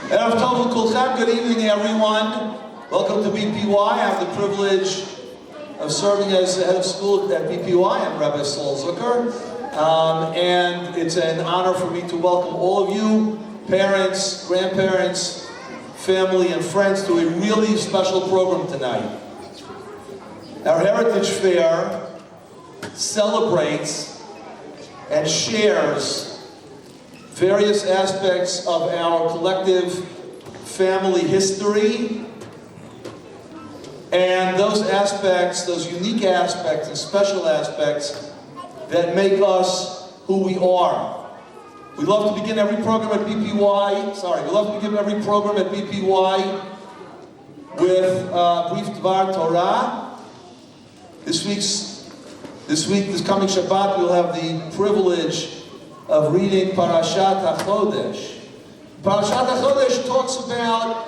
Erev Tov L'Kulchem. Good evening, everyone. Welcome to BPY. I have the privilege of serving as the head of school at BPY. I'm Rabbi Saul Zucker. And it's an honor for me to welcome all of you, parents, grandparents, family, and friends, to a really special program tonight. Our Heritage Fair celebrates and shares various aspects of our collective family history, and those aspects, those unique aspects and special aspects that make us who we are. We love to begin every program at BPY, with brief Dvar Torah. This coming Shabbat, we'll have the privilege of reading Parashat HaChodesh. Parashat HaChodesh talks about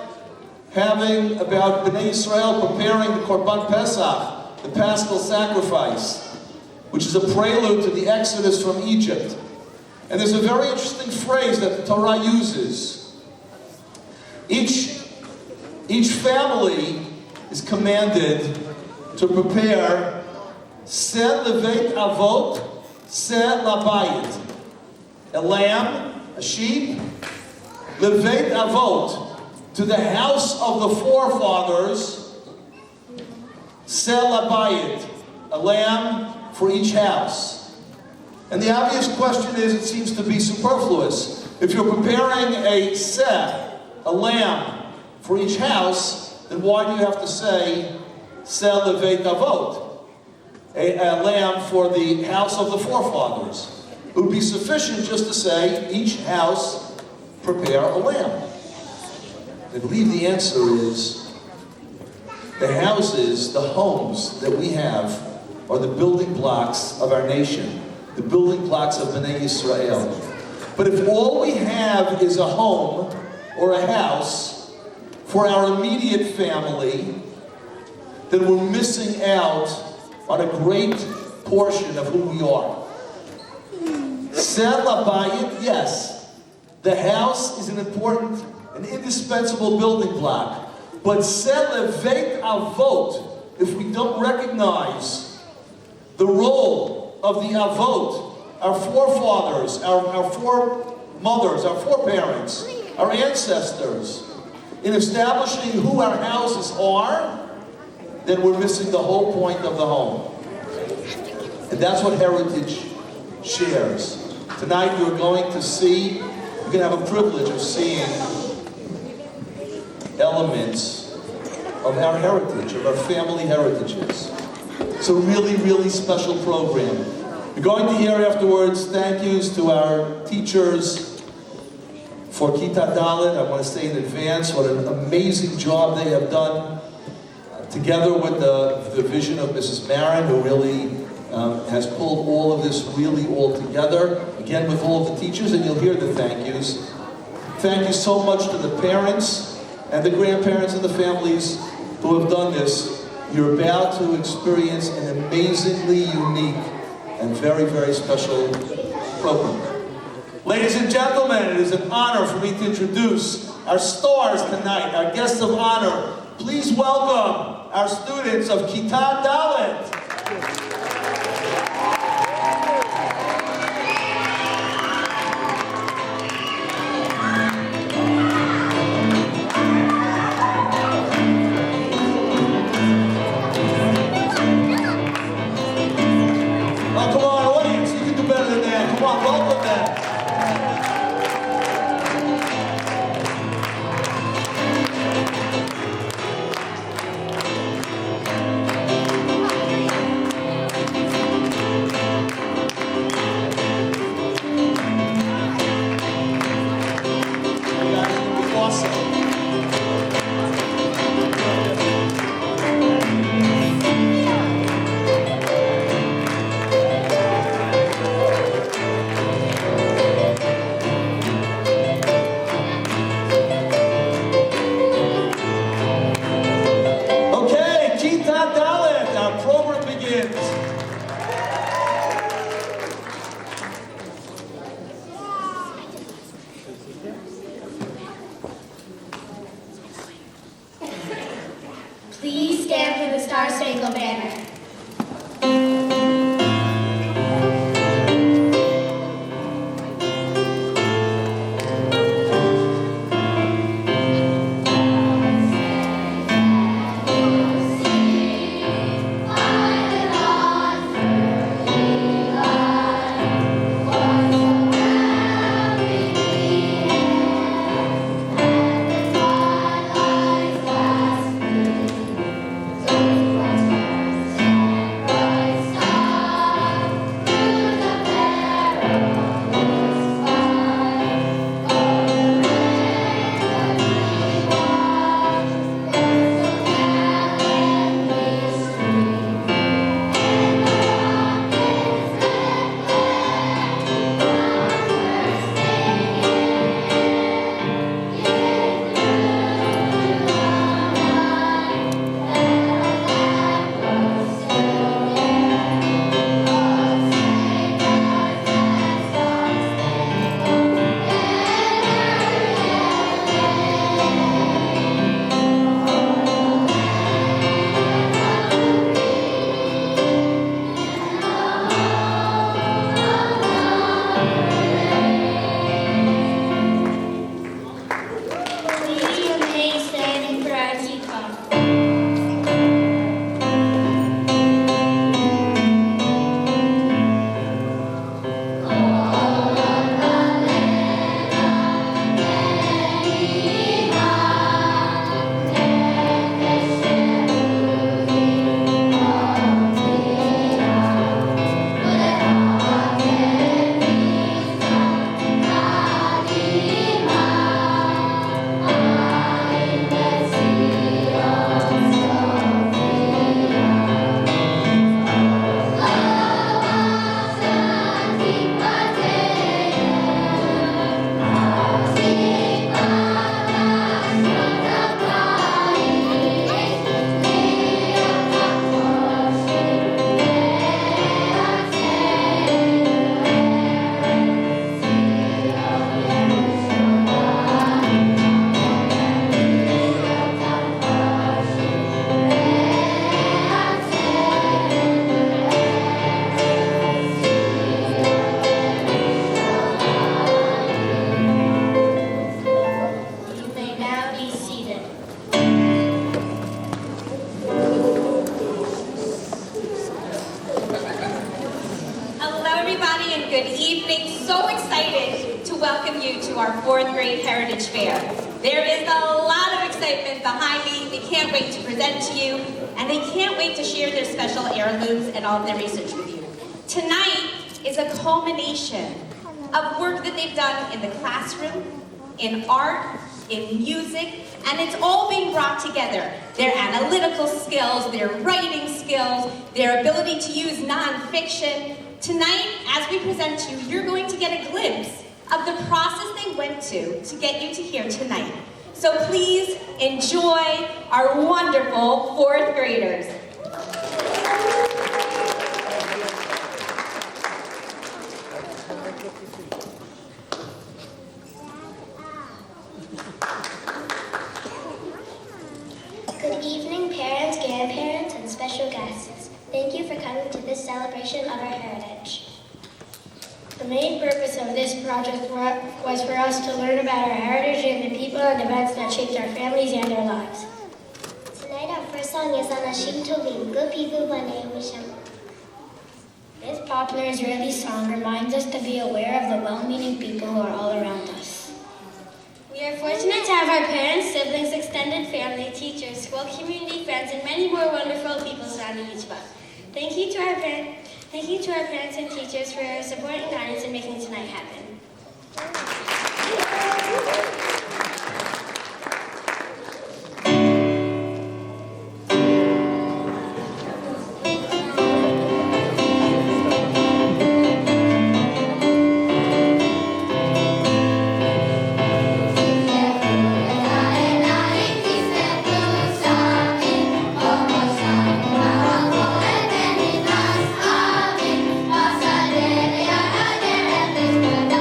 Bnei Yisrael preparing the Korban Pesach, the Paschal sacrifice, which is a prelude to the Exodus from Egypt. And there's a very interesting phrase that the Torah uses. Each family is commanded to prepare Seh Leveit Avot, Seh Labayit. A lamb, a sheep, Leveit Avot, to the house of the forefathers, Seh Labayit, a lamb for each house. And the obvious question is, it seems to be superfluous. If you're preparing a seh, a lamb, for each house, then why do you have to say Seh Leveit Avot, a lamb for the house of the forefathers? It would be sufficient just to say, each house prepare a lamb. I believe the answer is, the houses, the homes that we have are the building blocks of our nation, the building blocks of Bnei Yisrael. But if all we have is a home or a house for our immediate family, then we're missing out on a great portion of who we are. Seh Labayit, yes, the house is an important, an indispensable building block. But Seh Leveit Avot, if we don't recognize the role of the Avot, our forefathers, our foremothers, our foreparents, our ancestors, in establishing who our houses are, then we're missing the whole point of the home. And that's what heritage shares. Tonight you're going to have a privilege of seeing elements of our heritage, of our family heritages. It's a really, really special program. You're going to hear afterwards thank yous to our teachers for Kita Dalet. I want to say in advance what an amazing job they have done, together with the vision of Mrs. Marin, who really has pulled all of this really all together, again with all of the teachers, and you'll hear the thank yous. Thank you so much to the parents and the grandparents and the families who have done this. You're about to experience an amazingly unique and very, very special program. Ladies and gentlemen, it is an honor for me to introduce our stars tonight, our guests of honor. Please welcome our students of Kita Dalet. Star Spangled Banner. In art, in music, and it's all being brought together. Their analytical skills, their writing skills, their ability to use nonfiction. Tonight, as we present to you, you're going to get a glimpse of the process they went to get you to here tonight. So please enjoy our wonderful fourth graders. Good evening, parents, grandparents, and special guests. Thank you for coming to this celebration of our heritage. The main purpose of this project was for us to learn about our heritage and the people and events that shaped our families and our lives. Tonight our first song is Anashim Tovim, Good People B'nai Hashem. This popular Israeli song reminds us to be aware of the well-meaning people who are all around us. We are fortunate to have our parents, siblings, extended family, teachers, school community, friends, and many more wonderful people surrounding each of us. Thank you to our parents and teachers for your support and guidance in making tonight happen. Thank you.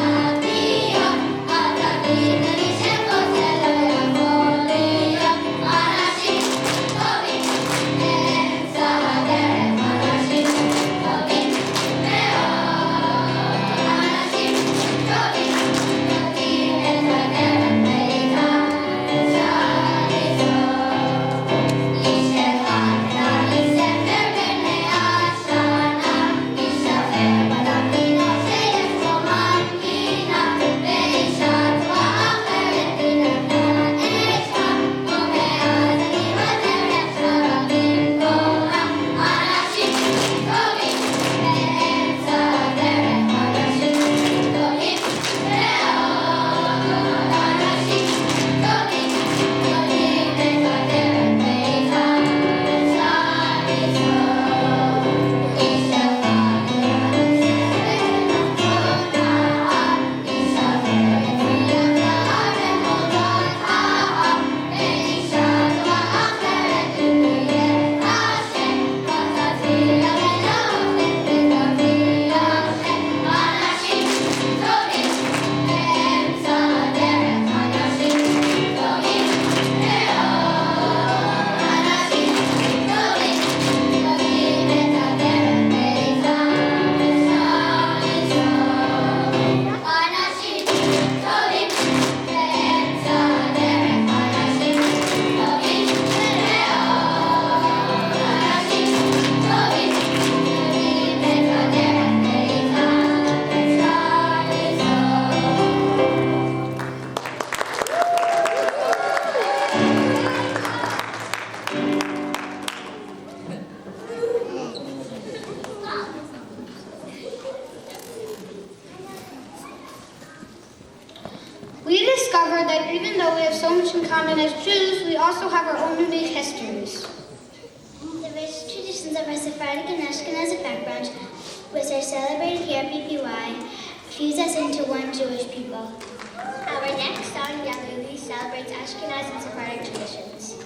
in common as Jews, we also have our own unique histories. The rich traditions of our Sephardic and Ashkenazi background, which are celebrated here at PPY, fuse us into one Jewish people. Our next song, Yalili, celebrates Ashkenazi and Sephardic traditions.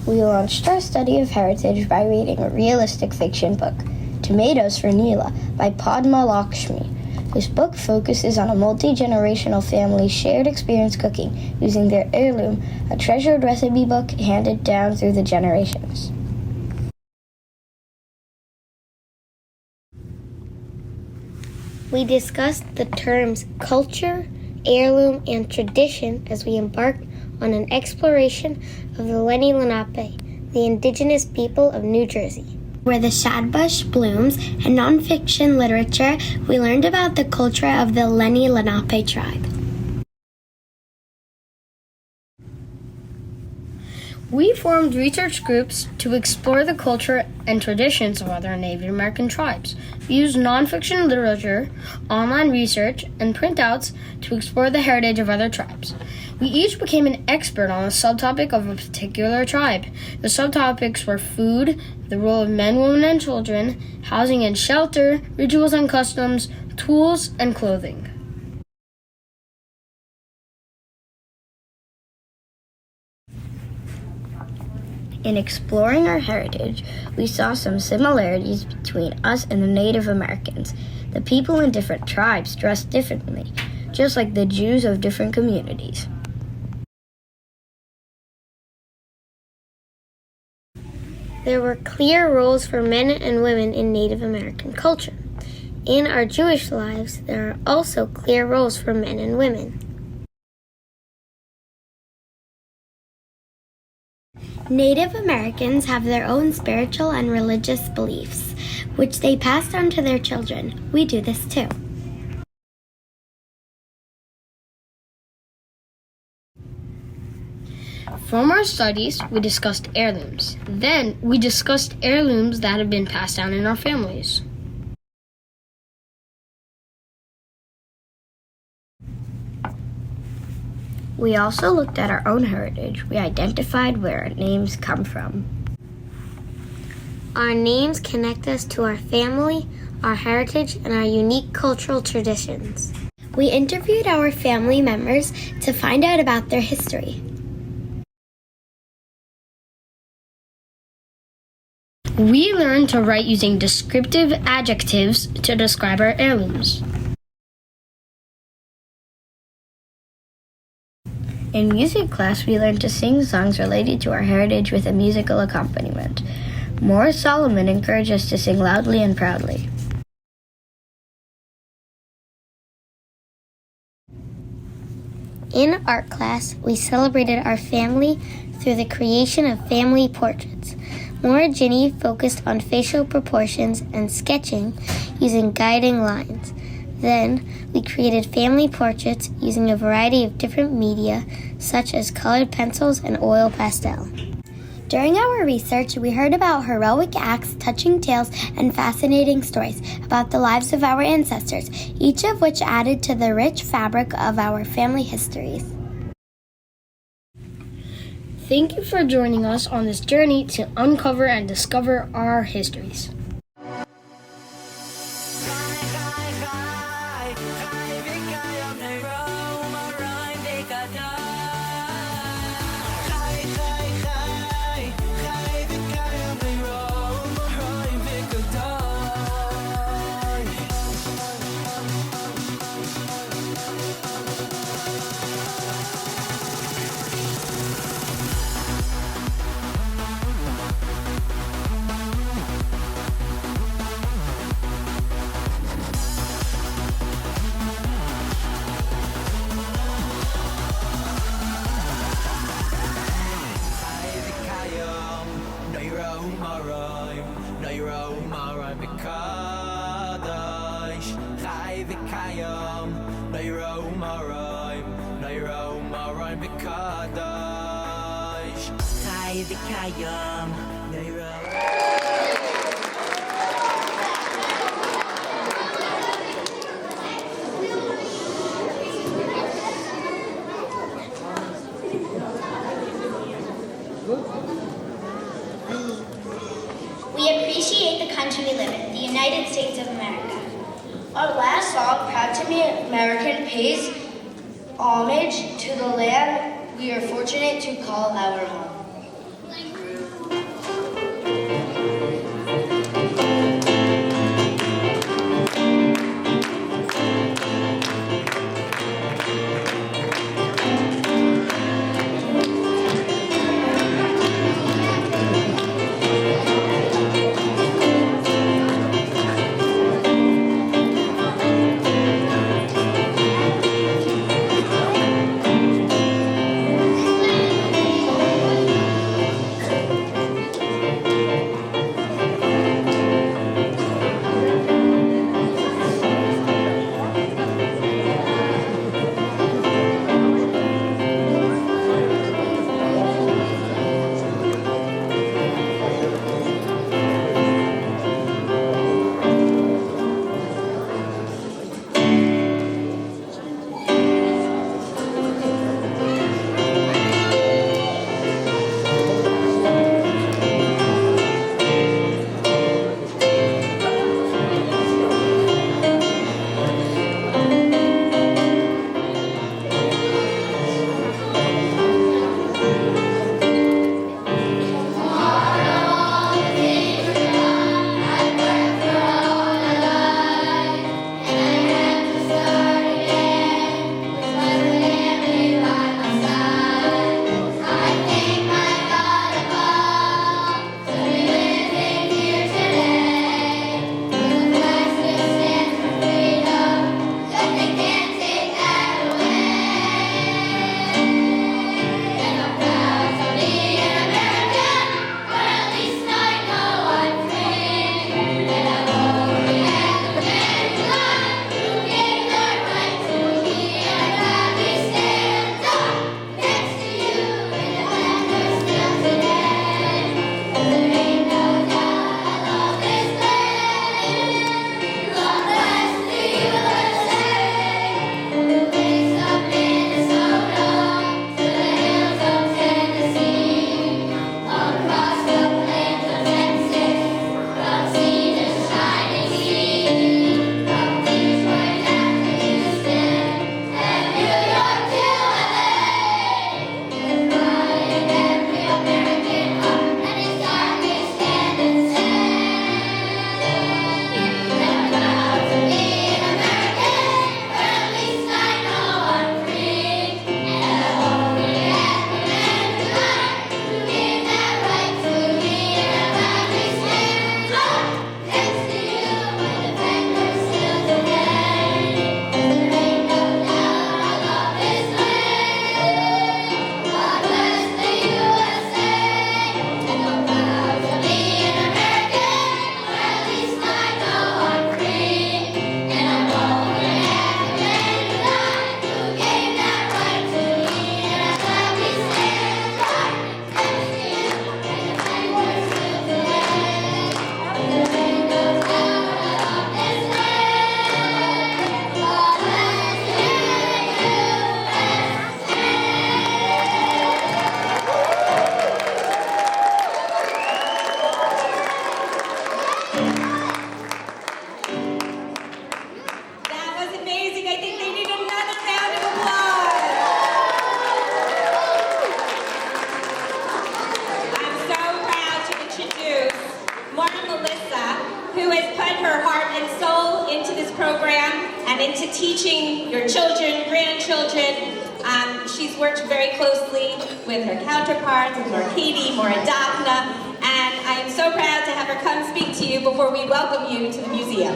We launched our study of heritage by reading a realistic fiction book, Tomatoes for Neela, by Padma Lakshmi. This book focuses on a multi-generational family's shared experience cooking using their heirloom, a treasured recipe book handed down through the generations. We discussed the terms culture, heirloom, and tradition as we embarked on an exploration of the Lenni Lenape, the indigenous people of New Jersey. Where the shadbush blooms and nonfiction literature, we learned about the culture of the Lenni Lenape tribe. We formed research groups to explore the culture and traditions of other Native American tribes. We used nonfiction literature, online research, and printouts to explore the heritage of other tribes. We each became an expert on a subtopic of a particular tribe. The subtopics were food, the role of men, women, and children, housing and shelter, rituals and customs, tools, and clothing. In exploring our heritage, we saw some similarities between us and the Native Americans. The people in different tribes dressed differently, just like the Jews of different communities. There were clear roles for men and women in Native American culture. In our Jewish lives, there are also clear roles for men and women. Native Americans have their own spiritual and religious beliefs, which they passed on to their children. We do this too. From our studies, we discussed heirlooms. Then, we discussed heirlooms that have been passed down in our families. We also looked at our own heritage. We identified where our names come from. Our names connect us to our family, our heritage, and our unique cultural traditions. We interviewed our family members to find out about their history. We learned to write using descriptive adjectives to describe our heirlooms. In music class, we learned to sing songs related to our heritage with a musical accompaniment. Morris Solomon encouraged us to sing loudly and proudly. In art class, we celebrated our family through the creation of family portraits. Maura Ginny focused on facial proportions and sketching using guiding lines. Then, we created family portraits using a variety of different media, such as colored pencils and oil pastel. During our research, we heard about heroic acts, touching tales, and fascinating stories about the lives of our ancestors, each of which added to the rich fabric of our family histories. Thank you for joining us on this journey to uncover and discover our histories. We appreciate the country we live in, the United States of America. Our last song, Proud to be American, pays homage to the land we are fortunate to call our home. heart and soul into this program and into teaching your children, grandchildren. She's worked very closely with her counterparts, with Laura Katie, Maura Daphna, and I am so proud to have her come speak to you before we welcome you to the museum.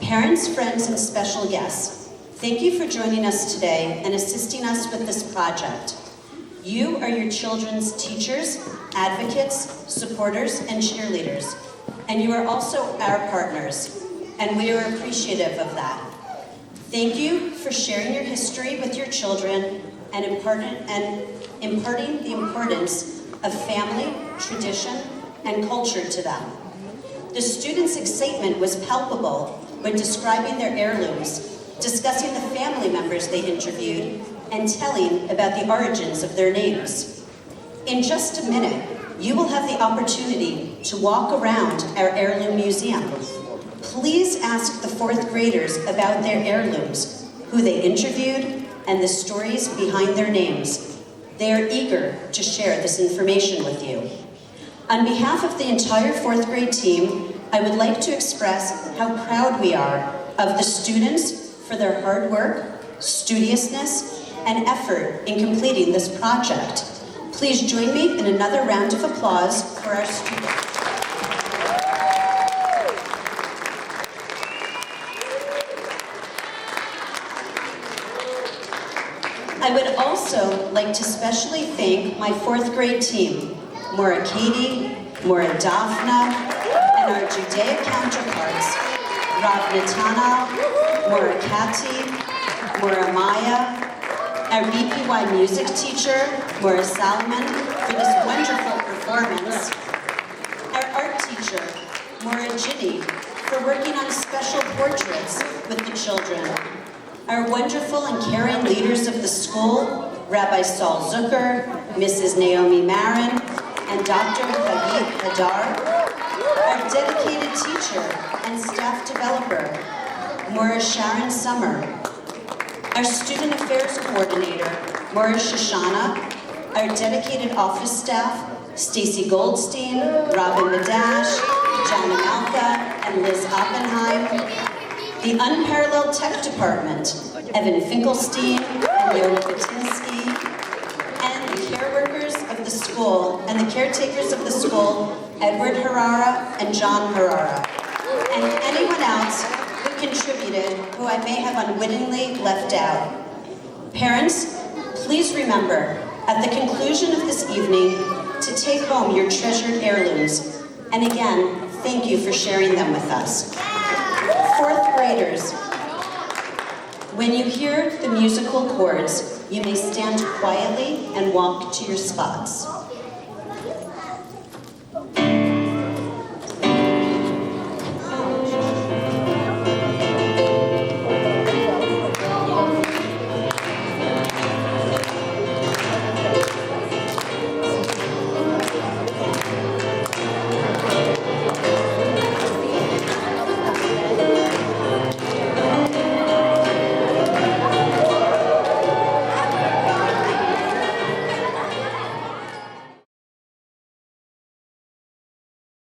Parents, friends, and special guests, thank you for joining us today and assisting us with this project. You are your children's teachers, advocates, supporters, and cheerleaders, and you are also our partners, and we are appreciative of that. Thank you for sharing your history with your children and imparting the importance of family, tradition, and culture to them. The students' excitement was palpable when describing their heirlooms, discussing the family members they interviewed, and telling about the origins of their names. In just a minute, you will have the opportunity to walk around our heirloom museum. Please ask the fourth graders about their heirlooms, who they interviewed, and the stories behind their names. They are eager to share this information with you. On behalf of the entire fourth grade team, I would like to express how proud we are of the students for their hard work, studiousness, and effort in completing this project. Please join me in another round of applause for our students. I would also like to specially thank my fourth grade team, Maura Katie, Maura Daphna, and our Judaic counterparts, Rav Natana, Maura Kati, Maura Maya, our BPY music teacher, Maura Salomon, for this wonderful performance, our art teacher, Maura Ginny, for working on special portraits with the children, our wonderful and caring leaders of the school, Rabbi Saul Zucker, Mrs. Naomi Marin, and Dr. Hagit Hadar, our dedicated teacher and staff developer, Maura Sharon Summer, our student affairs coordinator, Maura Shoshana, our dedicated office staff, Stacy Goldstein, Robin Madash, Jana Malka, and Liz Oppenheim, the unparalleled tech department, Evan Finkelstein and Yona Batinsky, and the care workers of the school and the caretakers of the school, Edward Harara and John Harara, and anyone else who contributed who I may have unwittingly left out. Parents, please remember, at the conclusion of this evening, to take home your treasured heirlooms. And again, thank you for sharing them with us. Fourth graders, when you hear the musical chords, you may stand quietly and walk to your spots.